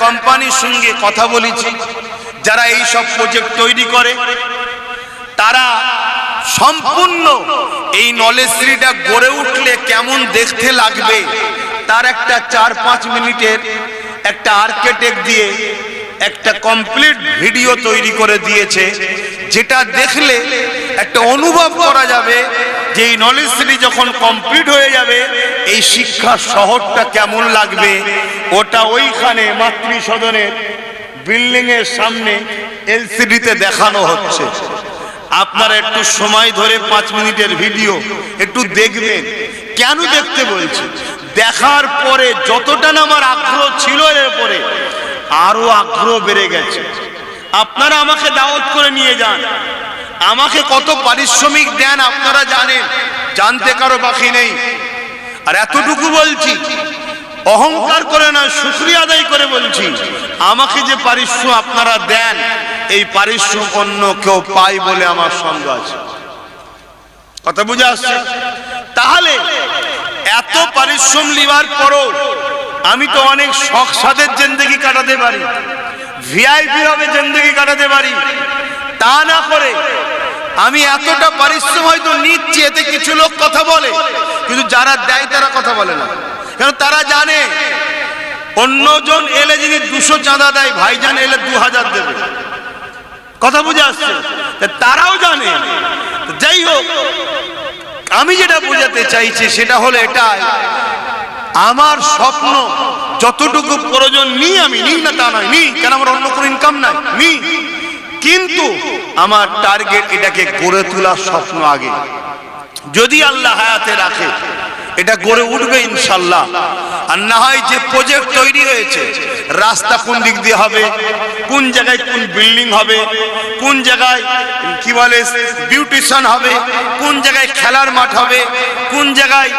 কোম্পানির সঙ্গে কথা বলেছি, যারা এই সব প্রজেক্ট তৈরি করে, তারা সম্পূর্ণ এই নলেজ সিটিটা গড়ে উঠলে কেমন দেখতে লাগবে তার একটা 4-5 মিনিটের একটা আর্কিটেক্ট দিয়ে একটা কমপ্লিট ভিডিও তৈরি করে দিয়েছে, যেটা দেখলে একটা অনুভব করা যাবে যে এই নলেজ সিটি যখন কমপ্লিট হয়ে যাবে এই শিক্ষা শহরটা কেমন লাগবে। ওটা ওইখানে মাতৃ সদনের বিল্ডিং এর সামনে এলসিডিতে দেখানো হচ্ছে। আপনারা একটু সময় ধরে 5 মিনিটের ভিডিও একটু দেখবেন। কেন দেখতে বলছি, দেখার পরে যতটা না আমার আগ্রহ ছিল এর পরে আরো আগ্রহ বেড়ে গেছে। আপনারা আমাকে দাওয়াত করে নিয়ে যান, আমাকে কত পারিশ্রমিক দেন আপনারা জানেন, জানতে কারো বাকি নেই। আর এতটুকু বলছি, অহংকার করে না, শুকরিয়া আদায় করে বলছি, আমাকে যে পারিশ্রম আপনারা দেন এই পারিশ্রম অন্য কেউ পায় বলে আমার সন্দেহ আছে। কথা বুঝে আসছে? তাহলে এত পারিশ্রম লিবার পরও আমি তো অনেক শখ সাদের জিন্দেগি কাটাতে পারি, ভিআইপি ভাবে জিন্দেগি কাটাতে পারি। তা না করে আমি এতটা পারিশ্রম হয়তো নিচ্ছি, এতে কিছু লোক কথা বলে, কিন্তু যারা দেয় তারা কথা বলে না। কারণ তারা জানে অন্যজন এলে যিনি 200 চাঁদা দেয়, ভাইজান এলে 2000 দেবে। কথা বুঝে আসছে? তারাও জানে। যাই হোক, আমি যেটা বোঝাতে চাইছি সেটা হলো এটাই, আমার স্বপ্ন যতটুকু প্রয়োজন নিই, আমি নিই না তা নয়, নিই, কেন আমার অন্য কোনো ইনকাম নাই, নিই, কিন্তু আমার টার্গেট এটাকে গড়ে তোলার স্বপ্ন আগে। যদি আল্লাহ হায়াতে রাখে এটা গড়ে উঠবে ইনশাল্লাহ। আর না হয় যে প্রজেক্ট তৈরি হয়েছে, রাস্তা কোন দিক দিয়ে হবে, কোন জায়গায় কোন বিল্ডিং হবে, কোন জায়গায় কি বলে বিউটিশিয়ান হবে, কোন জায়গায় খেলার মাঠ হবে, কোন জায়গায়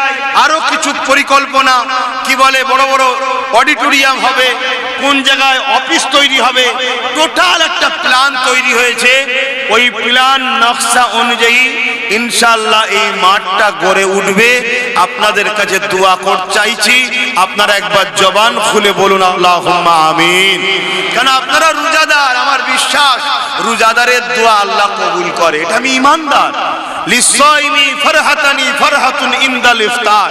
আরো কিছু পরিকল্পনা কি বলে বড় বড় অডিটোরিয়াম হবে, কোন জায়গায় অফিস তৈরি হবে, টোটাল একটা প্ল্যান তৈরি হয়েছে। ওই প্ল্যান নকশা অনুযায়ী ইনশাআল্লাহ এই মাঠটা গড়ে উঠবে। আপনাদের কাছে দোয়া করতে চাইছি, আপনারা একবার জবান খুলে বলুন আল্লাহুম্মা আমিন। কারণ আপনারা রোজাদার, আমার বিশ্বাস রোজাদারের দোয়া আল্লাহ কবুল করে, এটা আমি ঈমানদার। লিসাইমি ফারহাতানি ফারহাতুন ইনদাল ইফতার,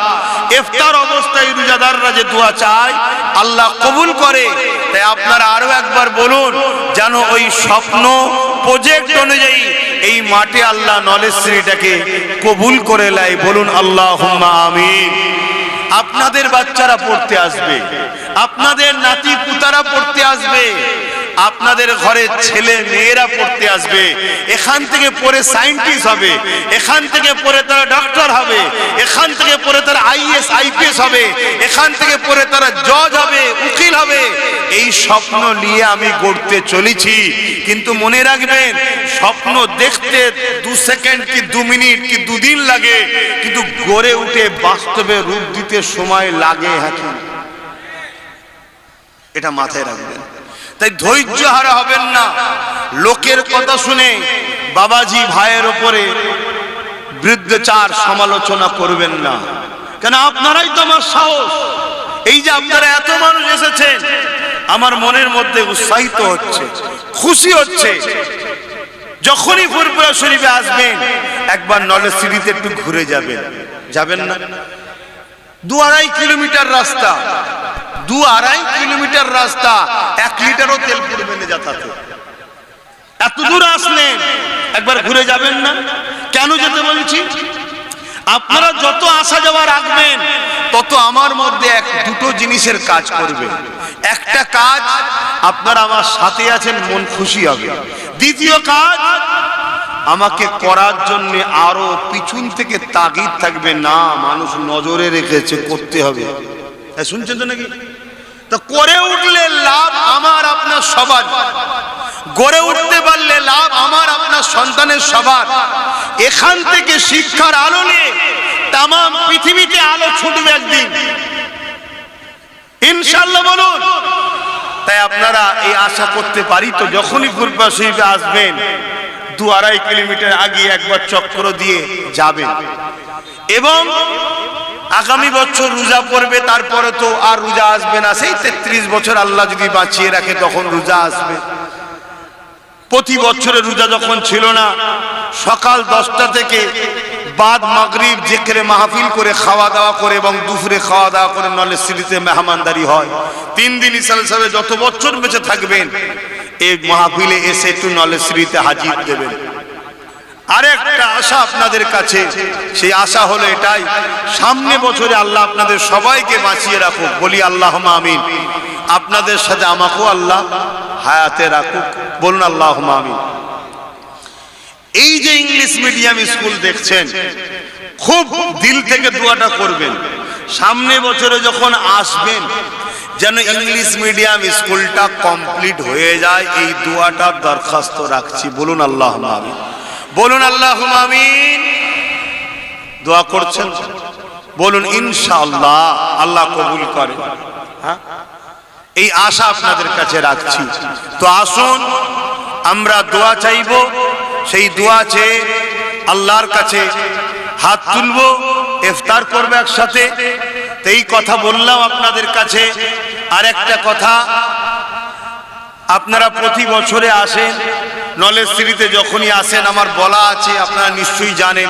ইফতার অবস্থায় রোজাদাররা যে দোয়া চায় আল্লাহ কবুল করে। তাই আপনারা আরো একবার বলুন যেন ওই স্বপ্ন প্রজেক্ট অনুযায়ী এই মাঠে আল্লাহ নলেজ সিটিটাকে কবুল করে নেয়। বলুন আল্লাহুম্মা আমিন। আপনাদের বাচ্চারা পড়তে আসবে, আপনাদের নাতি পুতারা পড়তে আসবে, আপনাদের ঘরের ছেলে মেয়েরা পড়তে আসবে। এখান থেকে পড়ে সায়েন্টিস্ট হবে, এখান থেকে পড়ে তারা ডক্টর হবে, এখান থেকে পড়ে তারা আইএস আইপিএস হবে, এখান থেকে পড়ে তারা জজ হবে, উকিল হবে। এই স্বপ্ন নিয়ে আমি গড়তে চলেছি। কিন্তু মনে রাখবেন, স্বপ্ন দেখতে 2 সেকেন্ড কি 2 মিনিট কি 2 দিন লাগে, কিন্তু গড়ে উঠে বাস্তবে রূপ দিতে সময় লাগে। হ্যাঁ, এটা মাথায় রাখবেন। তাই ধৈর্য হারা হবেন না, লোকের কথা শুনে বাবাজি ভাইয়ের উপরে বৃদ্ধচার সমালোচনা করবেন না। কেন আপনারাই তো আমার সাহস। এই যে আপনারা এত মানুষ এসেছেন, আমার মনের মধ্যে উৎসাহিত হচ্ছে, খুশি হচ্ছে। যখনই ফুরফুরা শরীফে আসবেন একবার নলেজ সিটিতে একটু ঘুরে যাবেন, যাবেন না? 2-2.5 কিলোমিটার রাস্তা, 2-2.5 কিলোমিটার রাস্তা, 1 লিটারও তেল পুরবে না যাতায়াতে। এত দূর আসলেন, একবার ঘুরে যাবেন না? কেন যেতে বলছি, আপনারা যত আসা যাওয়া রাখবেন তত আমার মধ্যে 1-2টো জিনিসের কাজ করবে। একটা কাজ, আপনারা আমার সাথে আছেন, মন খুশি হবে। দ্বিতীয় কাজ, আমাকে করার জন্য আরো পিছন থেকে তাগিদ থাকবে, না মানুষ নজরে রেখেছে, করতে হবে। শুনছেন তো নাকি? তো করে উঠলে লাভ আমার আপনার সবার, গড়ে উঠতে পারলে লাভ আমার আপনার সন্তানের সবার। এখান থেকে শিক্ষার আলো নিয়ে তাম পৃথিবীতে আলো ছুটবে একদিন ইনশাআল্লাহ। বলুন। তাই আপনারা এই আশা করতে পারি তো, যখনই ফুরফুরা শরীফে আসবেন 2-2.5 কিলোমিটার আগে একবার চক্র দিয়ে যাবেন। এবং আগামী বছর রোজা পড়বে, তারপরে তো আর রোজা আসবে না, সেই 33 বছর আল্লাহ যদি বাঁচিয়ে রাখে তখন রোজা আসবে। প্রতি বছরে রোজা যখন ছিল না, সকাল 10টা থেকে বাদ মাগরিব জিকিরে মাহফিল করে খাওয়া দাওয়া করে এবং দুপুরে খাওয়া দাওয়া করে নলেজ সিটিতে মেহমানদারি হয়। 3 দিন ইসালসালে যত বছর বেঁচে থাকবেন এই মাহফিলে এসে একটু নলেজ সিটিতে হাজির দেবেন। আরেকটা আশা আপনাদের কাছে, সেই আশা হলো এটাই, সামনে বছরে আল্লাহ আপনাদের সবাইকে বাঁচিয়ে রাখুক, বলি আল্লাহুম্মা আমিন। আপনাদের সাথে আমাকেও আল্লাহ হায়াতে রাখুক, বলুন আল্লাহুম্মা আমিন। এই যে ইংলিশ মিডিয়াম স্কুল দেখছেন, খুব দিল থেকে দোয়াটা করবেন, সামনে বছরে যখন আসবেন যেন ইংলিশ মিডিয়াম স্কুলটা কমপ্লিট হয়ে যায়, এই দোয়াটার দরখাস্ত রাখছি, বলুন আল্লাহুম্মা আমিন, বলুন আল্লাহুম্মা আমিন। দোয়া করছেন, বলুন ইনশাআল্লাহ আল্লাহ কবুল করে। হ্যাঁ, এই আশা আপনাদের কাছে রাখছি। তো আসুন আমরা দোয়া চাইব, সেই দোয়া চেয়ে আল্লাহর কাছে হাত তুলব, ইফতার করব একসাথে। তো এই কথা বললাম আপনাদের কাছে। আর একটা কথা, আপনারা প্রতি বছরে আসেন নলেজ সিটিতে, যখনই আসেন আমার বলা আছে, আপনারা নিশ্চয়ই জানেন,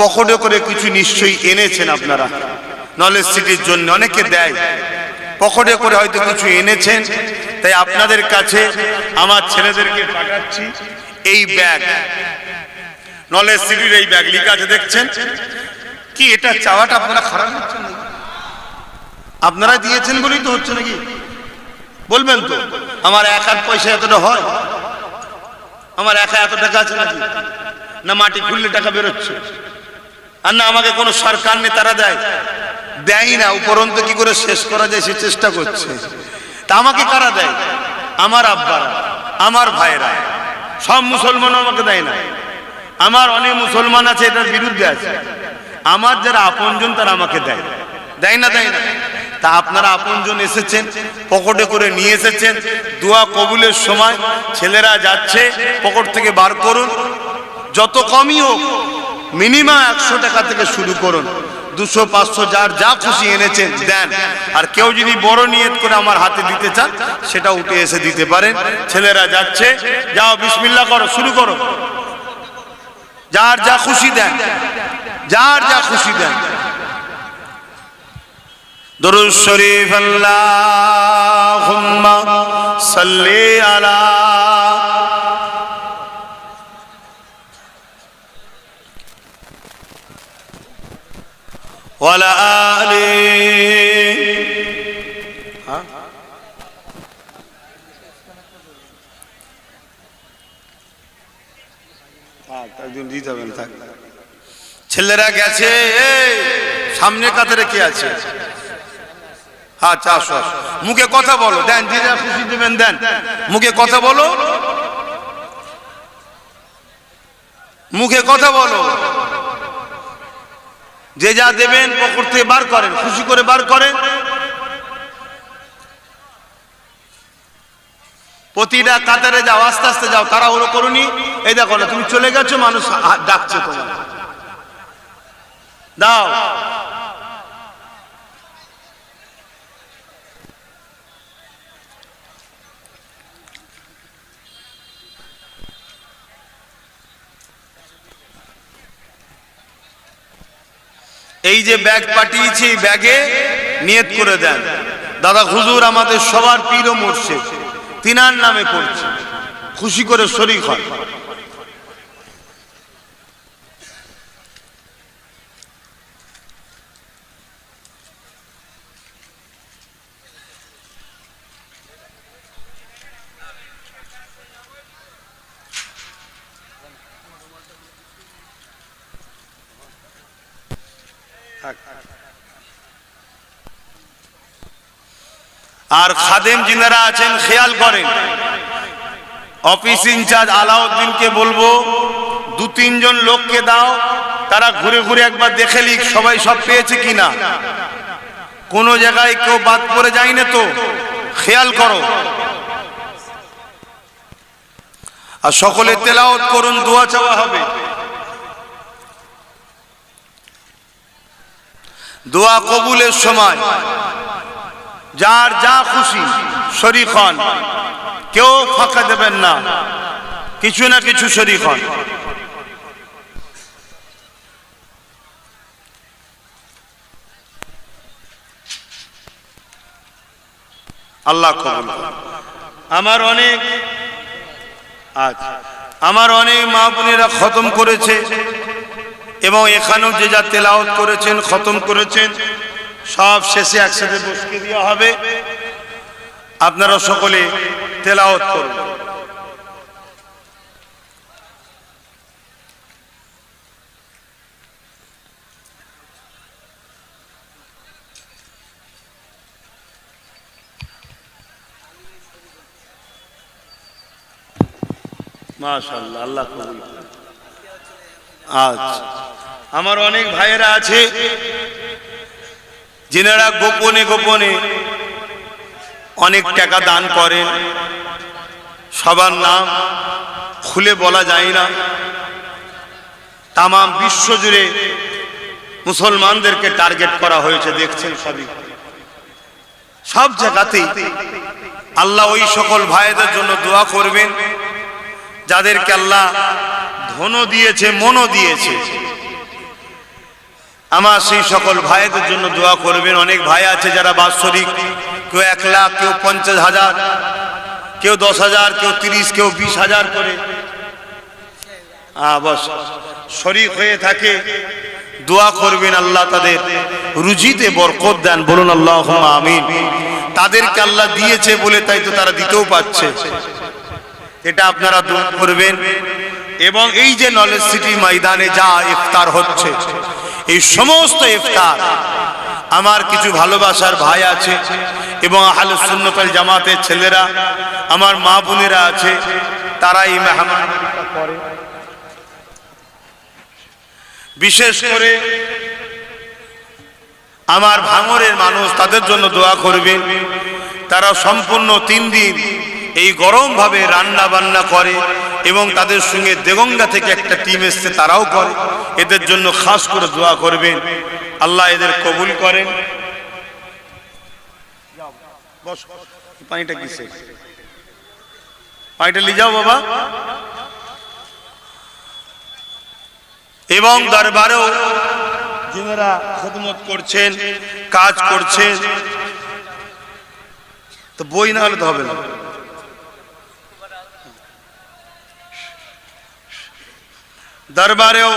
পকেটে করে কিছু নিশ্চয়ই এনেছেন আপনারা নলেজ সিটির জন্য, অনেকে দেয়, পকেটে করে হয়তো কিছু এনেছেন। তাই আপনাদের কাছে আমার ছেলেদেরকে পাঠাচ্ছি এই ব্যাগ, নলেজ সিটির এই ব্যাগ লিখা আছে, দেখছেন কি? এটা চাওয়াটা আপনারা খারাপ হচ্ছেন নাকি? আপনারা দিয়েছেন বলেই তো হচ্ছে নাকি? বলবেন তো আমার একার পয়সা এতটা হয়? আমার একা এত টাকা আছে নাকি? না মাটি খুললে টাকা বেরোচ্ছে? আর না আমাকে কোনো সরকার নেতারা দেয়? দেয় না, উপরন্ত কি করে শেষ করা যায় সে চেষ্টা করছে। তা আমাকে কারা দেয়? আমার আব্বারা, আমার ভাইরা, সব মুসলমান আমাকে দেয় না। আমার অনেক মুসলমান আছে এটার বিরুদ্ধে আছে, আমার যারা আপনজন তারা আমাকে দেয়, দেয় না, দেয় না। তা আপনারা আপনজন এসেছেন, পকেটে করে নিয়ে এসেছেন, দোয়া কবুলের সময় ছেলেরা যাচ্ছে, পকেট থেকে বার করুন, যত কমই হোক, মিনিমাম 100 টাকা থেকে শুরু করুন, 200 500 যার যা খুশি এনেছেন দেন। আর কেউ যদি বড় নিয়ত করে আমার হাতে দিতে চান সেটা উঠে এসে দিতে পারেন। ছেলেরা যাচ্ছে, যাও বিসমিল্লাহ করো, শুরু করো, যার যা খুশি দেন, যার যা খুশি দেন। দরুদ শরীফ আল্লাহুম্মা সাল্লি আলা ওয়ালা আলি। ছেলেরা গেছে, সামনে কাতারে কে আছে? আচ্ছা আসো, মুখে কথা বলো, দেন, যে যা খুশি দেবেন দেন, মুখে কথা বলো, মুখে কথা বলো, যে যা দেবেন পকেট থেকে বার করেন, খুশি করে বার করেন। প্রতিটা কাতারে যাও, আস্তে আস্তে যাও, তাড়াহুড়ো করুনি। এই দেখো না, তুমি চলে গেছো, মানুষ ডাকছে তোমার, দাও। এই যে ব্যাগ পাঠিয়েছি, ব্যাগে নিয়ত করে দেন, দাদা হুজুর আমাদের সবার পীর ও মুর্শিদ, তিনার নামে পড়ছে, খুশি করে শরীক হয়। আর খাদেম যিনারা আছেন খেয়াল করেন, অফিস ইনচার্জ আলাউদ্দিনকে বলবো 2-3 জন লোককে দাও, তারা ঘুরে ঘুরে একবার দেখে লিখ সবাই সব পেয়েছে কিনা, কোনো জায়গায় কেউ বাদ পড়ে যায় না তো, খেয়াল করো। আর সকলে তেলাওয়াত করুন, দোয়া চাওয়া হবে। দোয়া কবুলের সময় যার যা খুশি শরীক হন, কেউ ফাঁকা দেবেন না, কিছু না কিছু শরীক হন। আল্লাহ কবুল করুন। আমার অনেক মা বোনেরা খতম করেছে এবং এখানেও যে যা তেলাওয়াত করেছেন, খতম করেছেন, সব শেষে একসাথে বসকে দেওয়া হবে। আপনারা সকলে তেলাওয়াত করুন। মাশাআল্লাহ, আল্লাহ কবুল করুন। আচ্ছা, আমার অনেক ভাইয়েরা আছে যিনারা গোপনে গোপনে অনেক টাকা দান করেন, সবার নাম খুলে বলা যায় না। তাম বিশ্ব জুড়ে মুসলমানদেরকে টার্গেট করা হয়েছে, দেখছেন সবই, সব জায়গাতেই। আল্লাহ ওই সকল ভাইদের জন্য দোয়া করবেন যাদেরকে আল্লাহ ধনও দিয়েছে, মনও দিয়েছে। আমার সেই সকল ভাইদের জন্য দোয়া করবেন। অনেক ভাই আছে যারা বাৎসরিক, কেউ 1 লাখ, কেউ 50,000, কেউ 10,000, কেউ 30, কেউ 20,000 করে বস শরীক হয়ে থাকে। দোয়া করবেন আল্লাহ তাদের রুজিতে বরকত দেন, বলুন আল্লাহুম্মা আমিন। তাদেরকে আল্লাহ দিয়েছে বলে তাই তো তারা দিতেও পাচ্ছে, এটা আপনারা দোয়া করবেন। এবং এই যে নলেজ সিটি ময়দানে যা ইফতার হচ্ছে, এই সমস্ত ইফতার আমার কিছু ভালোবাসার ভাই আছে এবং আহলুস সুন্নাত ওয়াল জামাতের ছেলেরা, আমার মা বোনেরা আছে, তারা এই মেহমানদারিটা করে। বিশেষ করে আমার ভাঙরের মানুষ, তাদের জন্য দোয়া করবেন। তারা সম্পূর্ণ 3 দিন এই গরম ভাবে রান্না বান্না করে এবং তাদের সঙ্গে দেগঙ্গা থেকে একটা টিম এসছে, তারাও করে। এদের জন্য খাস করে দোয়া করবেন, আল্লাহ এদের কবুল করেন। পানিটা কিসে? পানিটা নিয়ে যাও বাবা। এবং দরবারেও যারা খিদমত করছেন, কাজ করছেন, তো বই না হলে তো হবে না। দরবারেও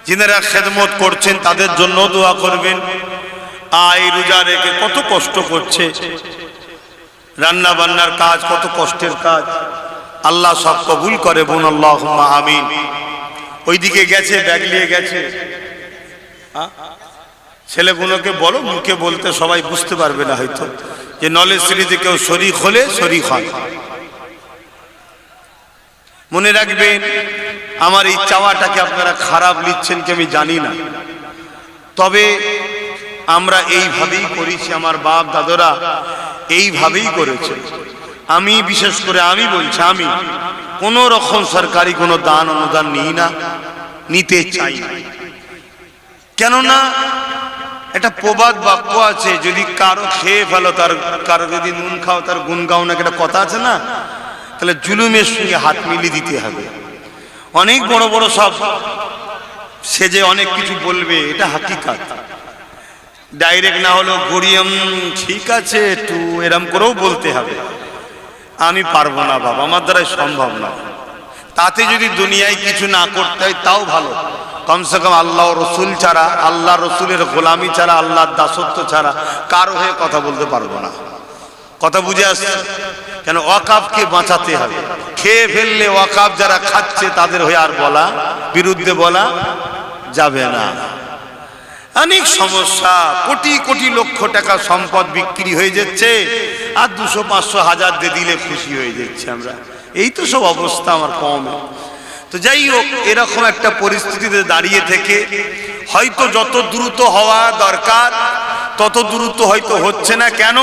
যারা খিদমত করছেন তাদের জন্য দোয়া করবেন। এই রোজা রেখে কত কষ্ট করছে, রান্না বান্নার কাজ, কত কষ্টের কাজ, আল্লাহ সব কবুল করে, বোন আল্লাহুম্মা আমিন। ওইদিকে গেছে, ব্যাগ নিয়ে গেছে, ছেলেগুলোকে বলো, মুখে বলতে সবাই বুঝতে পারবে না হয়তো, যে নলেজ সিটিতে কেউ শরীক হলে শরীক হয়। মনে রাখবেন, আমার এই চাওয়াটাকে আপনারা খারাপ নিচ্ছেন কি আমি জানি না, তবে আমরা এইভাবেই করেছি, আমার বাপ দাদারা এইভাবেই করেছে। আমি বিশেষ করে আমি বলছি, আমি কোনো রকম সরকারি কোনো দান অনুদান নিই না, নিতে চাই না। কেননা এটা প্রবাদ বাক্য আছে, যদি কারো খেয়ে ফেলো তার, কারো যদি নুন খাও তার গুণ গাও না, একটা কথা আছে না, তাহলে জুলুমের সঙ্গে হাত মিলিয়ে দিতে হবে। অনেক বড় বড় সব সেজে অনেক কিছু বলবে, এটা হাকিকাত। ডাইরেক্ট না হলেও গড়িয়ে ঠিক আছে একটু এরম করেও বলতে হবে। আমি পারবো না বাবা, আমার দ্বারাই সম্ভব না। তাতে যদি দুনিয়ায় কিছু না করতে হয় তাও ভালো, কমসে কম আল্লাহ রসুল ছাড়া, আল্লাহ রসুলের গোলামি ছাড়া, আল্লাহর দাসত্ব ছাড়া কারো হয়ে কথা বলতে পারবো না। কথা বুঝে আসছে? কেন ওয়াকাফকে বাঁচাতে হবে। খেয়ে ফেললে ওয়াকাফ যারা খাচ্ছে তাদের হয়ে আর বলা, বিরুদ্ধে বলা যাবে না। অনেক সমস্যা, কোটি কোটি লক্ষ টাকা সম্পদ বিক্রি হয়ে যাচ্ছে, আর 200, 500, 1000 দিয়ে দিলে খুশি হয়ে যাচ্ছে আমরা। এই তো সব অবস্থা আমার কমে। তো যাই হোক, এরকম একটা পরিস্থিতিতে দাঁড়িয়ে থেকে হয়তো যত দ্রুত হওয়া দরকার তত দ্রুত হয়তো হচ্ছে না। কেন?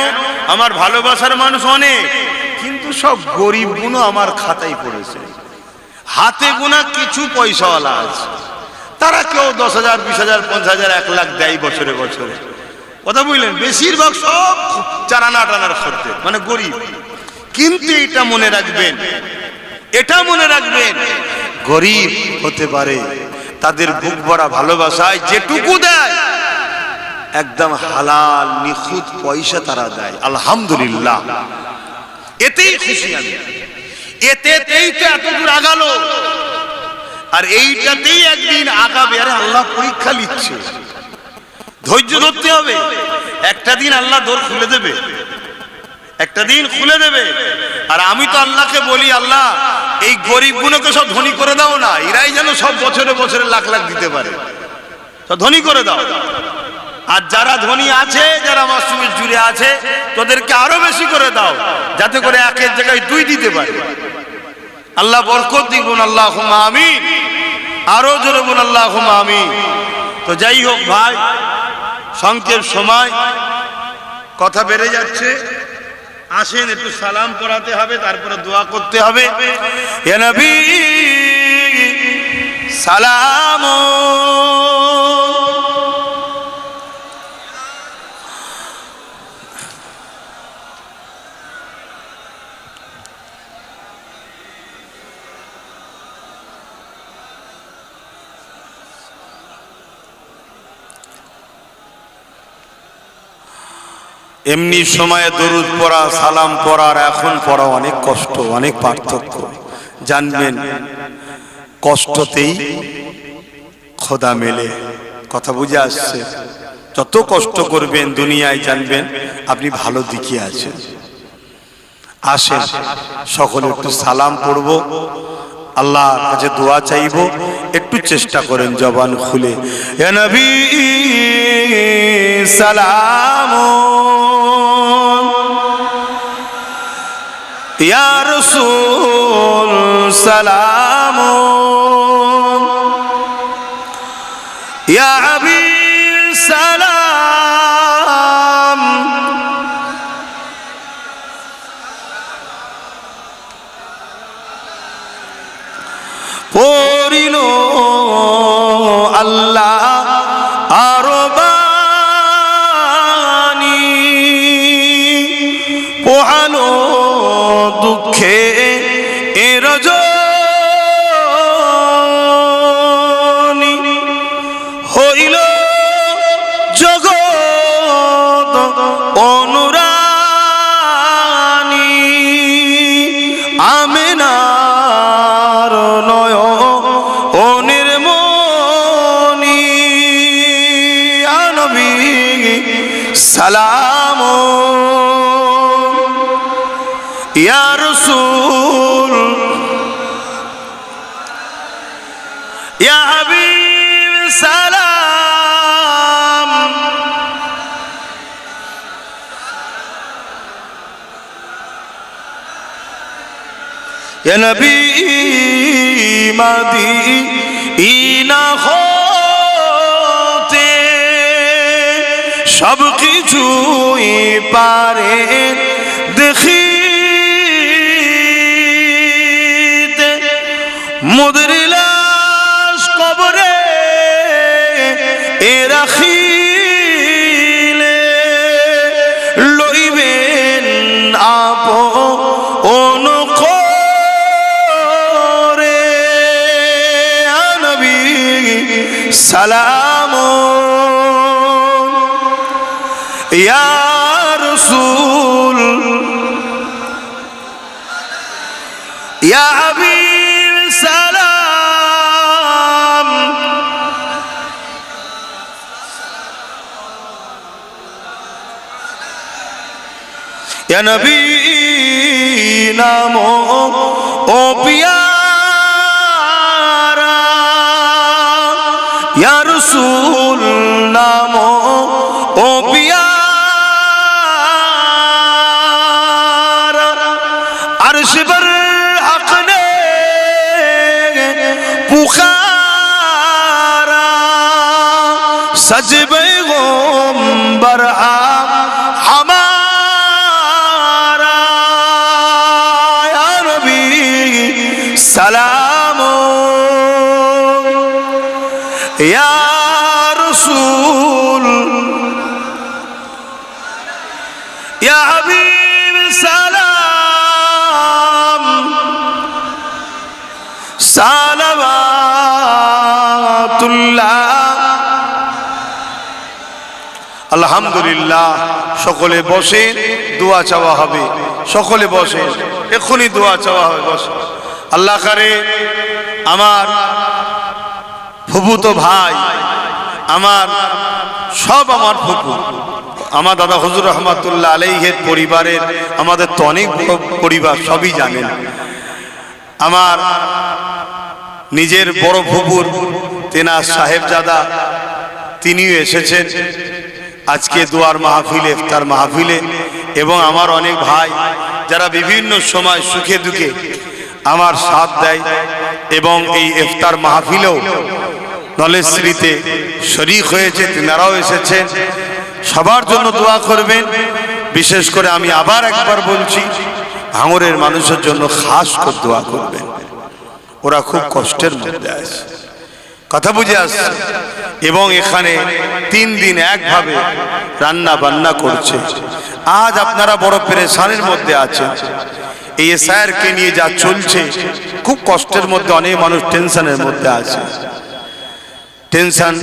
আমার ভালোবাসার মানুষ অনেক, কিন্তু সব গরিব গুলো আমার খাতায় পড়েছে। হাতে গোনা কিছু পয়সাওয়ালা আছে, তারা কেউ 10,000, 20,000, 50,000, 1 লাখ দেয় বছরে বছরে। কথা বুঝলেন? বেশিরভাগ সব চারানা টানার খরচে, মানে গরিব। কিন্তু এটা মনে রাখবেন, এটা মনে রাখবেন, গরিব হতে পারে, তাদের বুক ভরা ভালোবাসায় যেটুকু দেয় একদম হালাল নিখুঁত পয়সা তারা দেয়, আলহামদুলিল্লাহ, এতেই খুশি আমি। এতেই তো এত দূর আগালো, আর এইটাতেই একদিন আগাবে। আরে আল্লাহ পরীক্ষা নিচ্ছে, ধৈর্য ধরতে হবে। একটা দিন আল্লাহ দোর খুলে দেবে, একটা দিন খুলে দেবে। আর আমি তো আল্লাহকে বলি, আল্লাহ এই গরিবগুলোকে সব ধনী করে দাও না, এরাই যেন সব বছরে বছরে লাখ লাখ দিতে পারে, সব ধনী করে দাও। আর যারা ধনী আছে, যারা মাসুমের জুড়ে আছে, তোদেরকে আরো বেশি করে দাও, যাতে করে একের জায়গায় 2 দিতে পারে। আল্লাহ বরকত দিন, আল্লাহুম্মা আমিন। আরো জোরে বলুন আল্লাহুম্মা আমিন। তো যাই হোক ভাই, সংক্ষেপ সময়, কথা বেড়ে যাচ্ছে। আসেন একটু সালাম পড়াতে হবে, তারপরে দোয়া করতে হবে। ইয়া নবী সালাম, এমনি সময়ে দরুদ পড়া, সালাম পড়ার এখন পড়া অনেক কষ্ট, অনেক পার্থক্য। জানবেন কষ্টতেই খোদা মেলে, কথা বুঝে আসছে। যত কষ্ট করবেন দুনিয়ায়, জানবেন আপনি ভালো দিকে আছেন। আসেন সকলে একটু সালাম পড়ব, আল্লাহর কাছে দোয়া চাইব। একটু চেষ্টা করেন জবান খুলে, ইয়া নবী সালাম, ইয়া রাসূল সালাম, ইয়া হাবিব সালাম, পড়িল আল্লাহ আরো বাণী, পোহালো দুঃখে এ রজনী, হইল জগৎ অনুরানী, আমিনার নয়নের মনি, ইয়া নবী সালাম, ইয়া রাসূল, ইয়া হাবিব সালাম, ইয়া নবী মদিনা হতে সব কিছুই পারে দেখিতে, মোদের লাশ কবরে এ রাখিলে, লইবেন আপন করে, ইয়া নবী সালাম, ইয়া রাসূল, ইয়া হাবিব সালাম, ইয়া নবী নাম ও পিয়ারা, ইয়া রাসূল নাম ও পিয়ারা, আরশ पर हक ने पुकारा, सजबे गोम्बर हमारा, या नबी सलाम, আলহামদুলিল্লাহ। সকলে বসে, দোয়া চাওয়া হবে। সকলে বসে, এক্ষুনি দোয়া চাওয়া হবে। বসে। আল্লাহ করে আমার ফুফুতো ভাই, আমার সব আমার ফুফু, আমার দাদা হুজুর রহমাতুল্লাহ আলাইহির পরিবারের, আমাদের তো অনেক পরিবার, সবই জানেন। আমার নিজের বড় ফুফুর তেনার সাহেবজাদা, তিনিও এসেছেন আজকে দোয়ার মাহফিলে, ইফতার মাহফিলে। এবং আমার অনেক ভাই যারা বিভিন্ন সময় সুখে দুঃখে আমার সাথ দেয় এবং এই ইফতার মাহফিলেও নলেজশ্রীতে শরীক হয়েছে, তেনারাও এসেছেন। সবার জন্য দোয়া করবেন। বিশেষ করে আমি আবার একবার বলছি, ভাঙড়ের মানুষের জন্য খাস করে দোয়া করবেন। ওরা খুব কষ্টের মধ্যে আছে, কথা বুঝে আসছে। এবং এখানে 3 দিন একভাবে রান্না বান্না করছে। আজ আপনারা বড় পেরেশানির মধ্যে আছেন। এই এসআইআরকে নিয়ে যা চলছে, খুব কষ্টের মধ্যে অনেক মানুষ টেনশনের মধ্যে আছে। টেনশন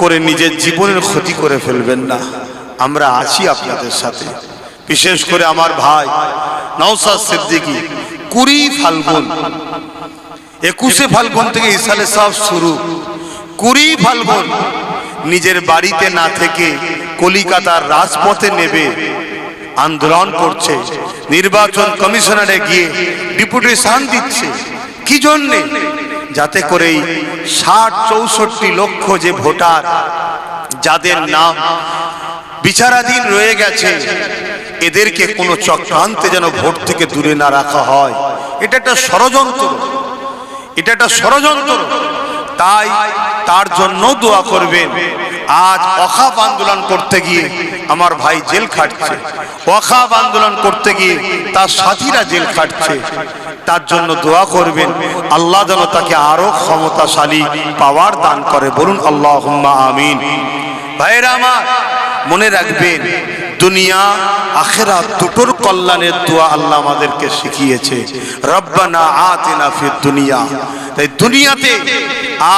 করে নিজের জীবনের ক্ষতি করে ফেলবেন না। আমরা আছি আপনাদের সাথে। বিশেষ করে আমার ভাই নওশাদ সিদ্দিকী, 20 ফাল্গুন, 21 ফাল্গুন থেকে ইসালে সাহেব শুরু। 20 ফাল্গুন নিজের বাড়িতে না থেকে কলিকাতার রাজপথে নেবে আন্দোলন করছে। নির্বাচন কমিশনারে গিয়ে ডেপুটেশন দিচ্ছে। কি জন্যে? যাতে করে 60-64 লক্ষ যে ভোটার, যাদের নাম বিচারাধীন রয়ে গেছে, এদেরকে কোনো চক্রান্তে যেন ভোট থেকে দূরে না রাখা হয়। এটা একটা ষড়যন্ত্র, এটা একটা ষড়যন্ত্র। তাই তার জন্য দোয়া করবেন। আজ ওয়াকফ আন্দোলন করতে গিয়ে আমার ভাই জেল খাটছে, ওয়াকফ আন্দোলন করতে গিয়ে তার সাথীরা জেল খাটছে। তার জন্য দোয়া করবেন, আল্লাহ যেন তাকে আরো ক্ষমতাশালী পাওয়ার দান করে। বলুন আল্লাহুম্মা আমিন। ভাইরা আমার, মনে রাখবেন, দুনিয়া আখিরাত দুটোর কল্যাণের দোয়া আল্লাহ আমাদেরকে শিখিয়েছে। রব্বানা আতিনা ফিদ দুনিয়া। তাই দুনিয়াতে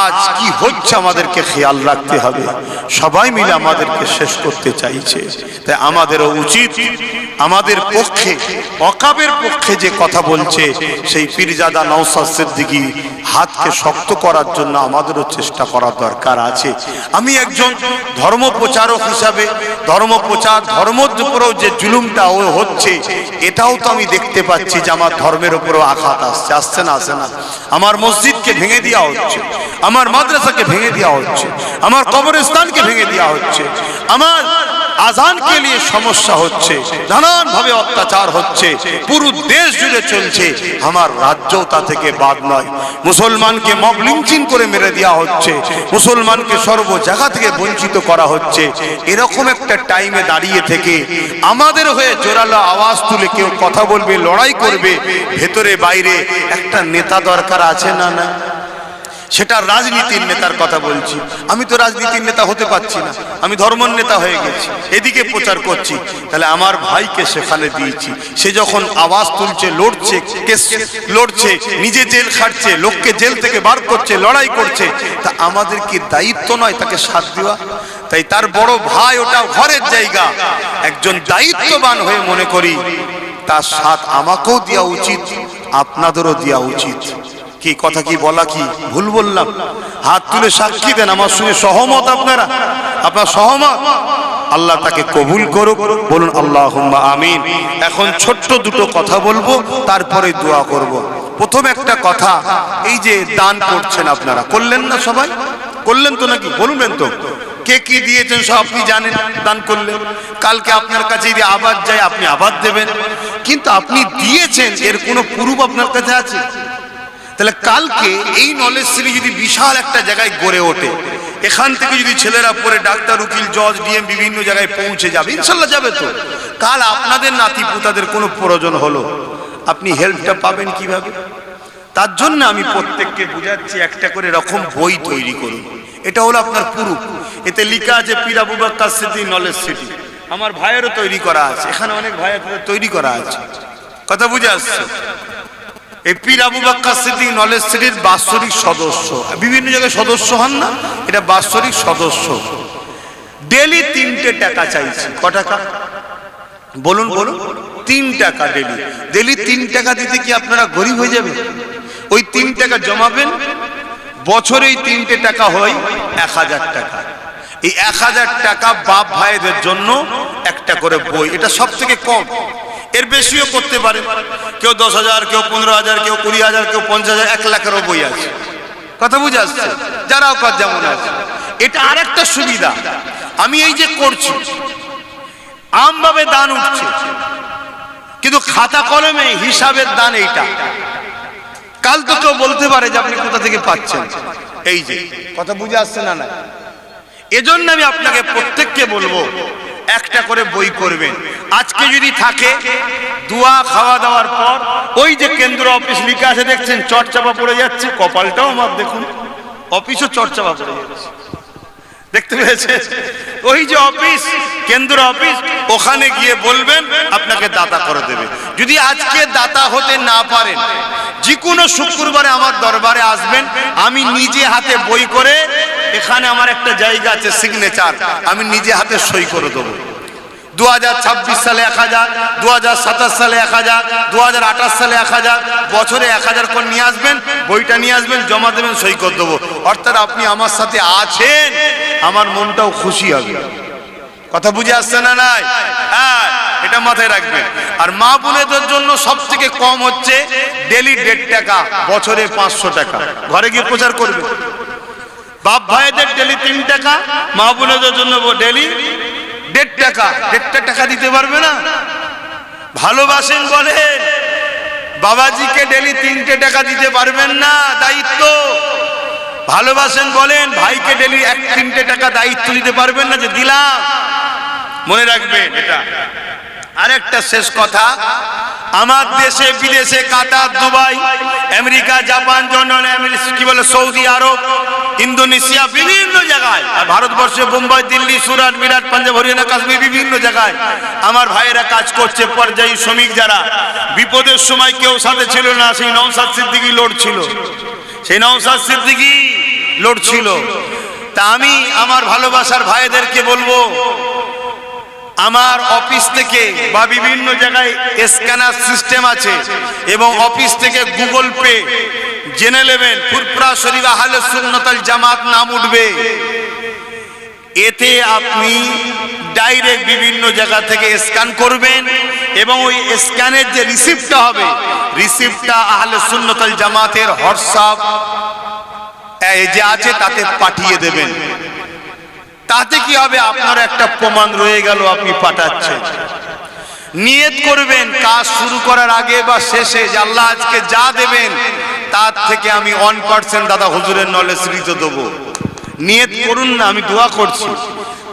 আজ কি হচ্ছে আমাদেরকে খেয়াল রাখতে হবে। সবাই মিলে আমাদেরকে শেষ করতে চাইছে। তাই আমাদেরও উচিত, আমাদের পক্ষে, ওয়াকফের পক্ষে যে কথা বলছে সেই পীরজাদা নওশাদ সিদ্দিকী হাতকে শক্ত করার জন্য আমাদেরও চেষ্টা করা দরকার আছে। আমি একজন ধর্ম প্রচারক হিসাবে, ধর্ম প্রচার, ধর্মের উপরেও যে জুলুমটা হচ্ছে, এটাও তো আমি দেখতে পাচ্ছি যে আমার ধর্মের উপরেও আঘাত আসছে। আসছে না? আসে না? আমার মসজিদকে ভেঙে দেওয়া হচ্ছে, আমার মাদ্রাসাকে ভেঙে দেওয়া হচ্ছে, আমার কবরস্থানকে ভেঙে দেওয়া হচ্ছে, আমার আজানকে নিয়ে সমস্যা হচ্ছে, নানান ভাবে অত্যাচার হচ্ছে, পুরো দেশ জুড়ে চলছে। আমার রাজ্যও তা থেকে বাদ নয়। মুসলমানকে মব লিঞ্চিং করে মেরে দেওয়া হচ্ছে, মুসলমানকে সর্ব জায়গা থেকে বঞ্চিত করা হচ্ছে। এরকম একটা টাইমে দাঁড়িয়ে থেকে আমাদের হয়ে জোরালো আওয়াজ তুলে কেউ কথা বলবে, লড়াই করবে, ভেতরে বাইরে একটা নেতা দরকার আছে না? না, সেটা রাজনীতির নেতার কথা বলছি। আমি তো রাজনীতির নেতা হতে পারছি না, আমি ধর্মের নেতা হয়ে গেছি, এদিকে প্রচার করছি। তাহলে আমার ভাইকে সেখানে দিয়েছি, সে যখন আওয়াজ তুলছে, লড়ছে, কেস লড়ছে, নিজে জেল খাটছে, লোককে জেল থেকে বার করছে, লড়াই করছে, তা আমাদের কি দায়িত্ব নয় তাকে সাথ দেওয়া? তাই তার বড় ভাই, ওটা ঘরের জায়গা। একজন দায়িত্ববান হয়ে মনে করি তার সাথ আমাকেও দেওয়া উচিত, আপনাদেরও দেওয়া উচিত। কি কথা, কি বলা, কি ভুল বললাম? হাত তুলে সাক্ষী দেন, আমার সঙ্গে সহমত আপনারা? আপনার সহমত? আল্লাহ তাকে কবুল করুক। বলুন আল্লাহুম্মা আমিন। এখন ছোট্ট দুটো কথা বলবো, তারপরে দোয়া করব। প্রথম একটা কথা, এই যে দান করছেন আপনারা, করলেন না? সবাই করলেন তো নাকি? বলবেন তো কে কি দিয়েছেন সব আপনি জানেন, দান করলেন। কালকে আপনার কাছে যদি আবার যায়, আপনি আবার দেবেন। কিন্তু আপনি দিয়েছেন, এর কোনো প্রুফ আপনার কাছে আছে? তাহলে কালকে এই নলেজ সিটি যদি বিশাল একটা জায়গায় গড়ে ওঠে, এখান থেকে যদি ছেলেরা পড়ে ডাক্তার, উকিল, জজ, ডিএম বিভিন্ন জায়গায় পৌঁছে যাবে, ইনশাল্লাহ যাবে তো। কাল আপনাদের নাতি পুতাদের কোনো প্রয়োজন হলো, আপনি হেল্পটা পাবেন কিভাবে? তার জন্য আমি প্রত্যেককে বুঝাচ্ছি, একটা করে এরকম বই তৈরি করুন। এটা হলো আপনার প্রুফ। এতে লেখা আছে পীর আবু বকর সিদ্দিকী নলেজ সিটি। আমার ভাইয়েরও তৈরি করা আছে, এখানে অনেক ভাইয়ের তৈরি করা আছে। কথা বুঝে আসছে? এই পীর আবু বকর সিদ্দিকী নলেজ সিটির বাৎসরিক সদস্য, বিভিন্ন জায়গায় সদস্য হন না, এটা বাৎসরিক সদস্য। ডেলি 3টে টাকা চাইছি। ক টাকা বলুন বলুন? 3 টাকা ডেলি। ডেলি 3 টাকা দিতে কি আপনারা গরিব হয়ে যাবেন? ওই 3 টাকা জমাবেন, বছরে এই 3টে টাকা হয় 1000 টাকা। এই 1000 টাকা বাপ ভাইদের জন্য একটা করে বই, এটা সব থেকে কম। এর বেশিও করতে পারেন, কেউ 10,000, কেউ 15,000, কেউ 20,000, কেউ 50,000, 1 লাখেরও বই আছে। কথা বুঝে আসছে? যারা কাজ যেমন আছে। এটা আরেকটা সুবিধা। আমি এই যে করছি, আমভাবে দান উঠছে, কিন্তু খাতা কলমে হিসাবের দান এইটা। কাল তো কেউ বলতে পারে যে আপনি কোথা থেকে পাচ্ছেন। এই যে কথা বুঝে আসছে না? না, এজন্য আমি আপনাকে প্রত্যেককে বলবো একটা করে বই করবেন। আজকে যদি থাকে দোয়া খাওয়া দাওয়ার পর ওই যে কেন্দ্র অফিস লিখা আছে দেখছেন, চটচাপা পড়ে যাচ্ছে, কপালটাও আমার দেখুন, অফিসও চটচাপা পড়ে যাচ্ছে, দেখতে পেয়েছে? ওই যে অফিস, কেন্দ্র অফিস, ওখানে গিয়ে বলবেন, আপনাকে দাতা করে দেবে। যদি আজকে দাতা হতে না পারেন, যে কোনো শুক্রবারে আমার দরবারে আসবেন, আমি নিজে হাতে বই করে, এখানে আমার একটা জায়গা আছে সিগনেচার, আমি নিজে হাতে সই করে দেবো। 2026 সালে 1000, 2027 সালে 1000, 2028 সালে 1000, বছরে 1000 করে নিয়ে আসবেন, বইটা নিয়ে আসবেন, জমা দেবেন, সই করে দেবো। অর্থাৎ আপনি আমার সাথে আছেন, আমার মনটাও খুশি হবে। কথা বুঝে আসছে না? নাই? হ্যাঁ, এটা মাথায় রাখবেন। আর মা বোনেদের জন্য সব থেকে কম হচ্ছে ডেলি 1.5 টাকা, বছরে 500 টাকা। ঘরে গিয়ে প্রচার করবে। বাপ ভাইদের ডেলি 3 টাকা, মা বোনেদের জন্য ডেলি 1.5 টাকা। 1.5 টাকা দিতে পারবে না? ভালোবাসেন বলে বাবাজিকে ডেলি 3টে টাকা দিতে পারবেন না, দায়িত্ব। ভালোবাসেন বলেন ভাইকে ডেলি 1-3টে টাকা দায়িত্ব দিতে পারবেন না যে দিলাম। মনে রাখবেন এটা। আরেকটা শেষ কথা, আমার দেশে বিদেশে কাতার, দুবাই, আমেরিকা, জাপান, লন্ডন, কি বলে সৌদি আরব, ইন্দোনেশিয়া, বিভিন্ন জায়গায়, আর ভারতবর্ষে বোম্বাই, দিল্লি, সুরাট, মিরাট, পাঞ্জাব, হরিয়ানা, কাশ্মীর, বিভিন্ন জায়গায় আমার ভাইয়েরা কাজ করছে। পর্যায়ী শ্রমিক যারা, বিপদের সময় কেউ সাথে ছিল না, সেই নওশাদ সিদ্দিকী লড়ছিল, সেই নওশাদ সিদ্দিকী লড়ছিল। তা আমি আমার ভালোবাসার ভাইদেরকে বলবো, আমার অফিস থেকে বা বিভিন্ন জায়গায় স্ক্যানার সিস্টেম আছে, এবং অফিস থেকে গুগল পে জেনে নেবেন, ফুরফুরা শরীফ আহলে সুন্নাত ওয়াল জামাত নাম উঠবে। এতে আপনি ডাইরেক্ট বিভিন্ন জায়গা থেকে স্ক্যান করবেন, এবং ওই স্ক্যানের যে রিসিপ্টটা হবে, রিসিপ্টটা আহলে সুন্নাত ওয়াল জামাতের হোয়াটসঅ্যাপ যে আছে তাতে পাঠিয়ে দেবেন। তাতে কি হবে, আপনার একটা প্রমাণ রয়ে গেল আপনি পাঠাচ্ছেন। নিয়ত করবেন কাজ শুরু করার আগে বা শেষে যে আল্লাহ আজকে যা দেবেন তার থেকে আমি 1% দাদা হুজুরের নলেজ দিতে দেবো। নিয়ত করুন না, আমি দোয়া করছি।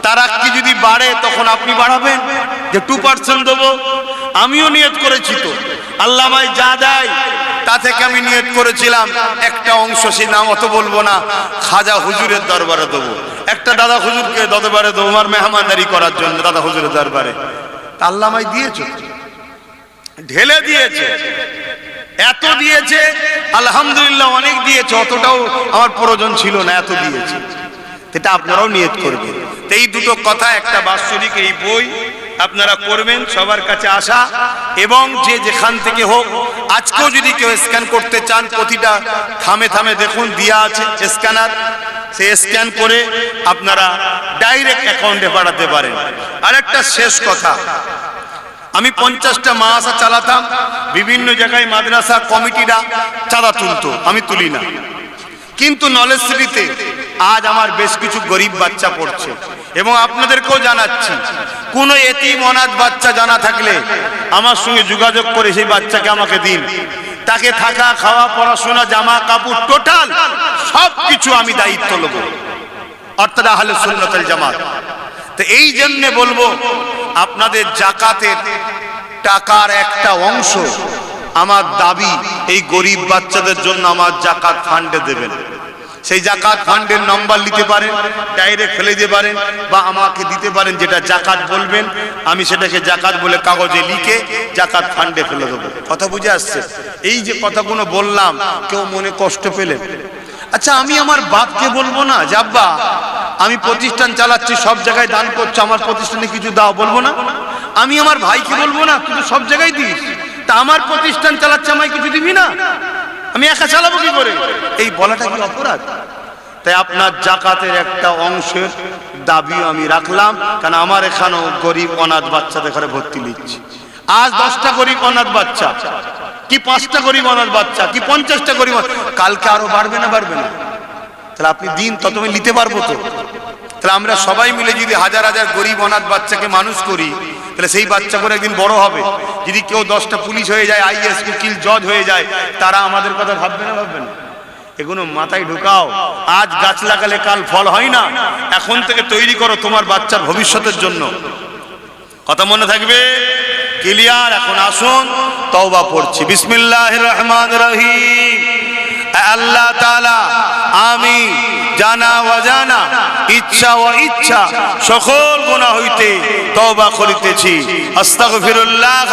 তারা কি যদি বাড়ে তখন আপনি বাড়াবেন যে 2% দেবো। আমিও নিয়ত করেছি, তো আল্লাহ আমায় যা দেয় তা থেকে আমি নিয়ত করেছিলাম একটা অংশ, সেই নাম অত বলবো না, খাজা হুজুরের দরবারে দেবো। একটা দাদা হুজুরকে দরবারে দেবো আমার মেহমানদারি করার জন্য, দাদা হুজুরের দরবারে। আল্লাহ আমায় দিয়েছে, ঢেলে দিয়েছে, এত দিয়েছে, আলহামদুলিল্লাহ অনেক দিয়েছে, অতটাও আমার প্রয়োজন ছিল না, এত দিয়েছে। এটা আপনারাও নিয়ত করবেন। এই দুটো কথা, একটা বাৎসরিক এই বই আপনারা করবেন, সবার কাছে আসা, এবং যে যেখান থেকে হোক, আজকেও যদি কেউ স্ক্যান করতে চান, প্রতিটা থামে থামে দেখুন দিয়া আছে স্ক্যানার, সে স্ক্যান করে আপনারা ডাইরেক্ট অ্যাকাউন্টে পাঠাতে পারেন। আরেকটা শেষ কথা, আমি 50টা মাদ্রাসা চালাতাম, বিভিন্ন জায়গায় মাদ্রাসা কমিটিরা চাঁদা তুলতো, আমি তুলি না। কিন্তু নলেজ সিটিতে আজ আমার বেশ কিছু গরিব বাচ্চা পড়ছে, এবং আপনাদেরকেও জানাচ্ছি, কোনো এতিম অনাথ বাচ্চা জানা থাকলে আমার সঙ্গে যোগাযোগ করে সেই বাচ্চাকে আমাকে দিন। তাকে থাকা, খাওয়া, পড়াশোনা, জামা কাপড়, টোটাল সব কিছু আমি দায়িত্ব নেব, অর্থাৎ আহলে সুন্নাত ওয়াল জামাত। তো এই জন্য বলবো, আপনাদের জাকাতের টাকার একটা অংশ আমার দাবি এই গরিব বাচ্চাদের জন্য আমার জাকাত ফান্ডে দেবেন। সেই জাকাত ফান্ডের নাম্বার নিতে পারেন, ডাইরেক্ট ফেলে দিতে পারেন, বা আমাকে দিতে পারেন, যেটা জাকাত বলবেন আমি সেটাকে জাকাত বলে কাগজে লিখে জাকাত ফান্ডে ফেলে দেবো। কথা বুঝে আসছে? এই যে কথাগুলো বললাম, কেউ মনে কষ্ট পেলেন? আচ্ছা, আমি আমার বাপকে বলবো না যে আব্বা আমি প্রতিষ্ঠান চালাচ্ছি, সব জায়গায় দান করছো, আমার প্রতিষ্ঠানে কিছু দাও, বলবো না? আমি আমার ভাইকে বলবো না তুই তো সব জায়গায় দিস, তা আমার প্রতিষ্ঠান চালাচ্ছে আমায় কিছু দিবি না? আমি একা চালাবো কি করে? এই বলাটা কি অপরাধ? তাই আপনার জাকাতের একটা অংশের দাবিও আমি রাখলাম, কারণ আমার এখানেও গরিব অনাথ বাচ্চাদের ঘরে ভর্তি নিচ্ছি। আজ 10টা গরিব অনাথ বাচ্চা, কি 5টা গরিব অনাথ বাচ্চা, কি 50টা গরিব, কালকে আরো বাড়বে না বাড়বে না? তাহলে আপনি দিন তত আমি নিতে পারবো তো? তাহলে আমরা সবাই মিলে যদি হাজার হাজার গরিব অনাথ বাচ্চাকে মানুষ করি, তাহলে সেই বাচ্চা করে একদিন বড় হবে। যদি কেউ 10টা পুলিশ হয়ে যায়, আইএস, উকিল, জজ হয়ে যায়, তারা আমাদের কথা ভাববে না ভাববে না? এগুলো মাথায় ঢুকাও। আজ গাছ লাগালে কাল ফল হয় না, এখন থেকে তৈরি করো তোমার বাচ্চার ভবিষ্যতের জন্য। কথা মনে থাকবে? ক্লিয়ার? এখন আসুন তওবা পড়ছি। বিসমিল্লাহির রহমানির রহিম। আল্লাহ তাআলা, আমি জানা অজানা, ইচ্ছা ও ইচ্ছা সকল গুনাহ হইতে তওবা করিতেছি। আস্তাগফিরুল্লাহ।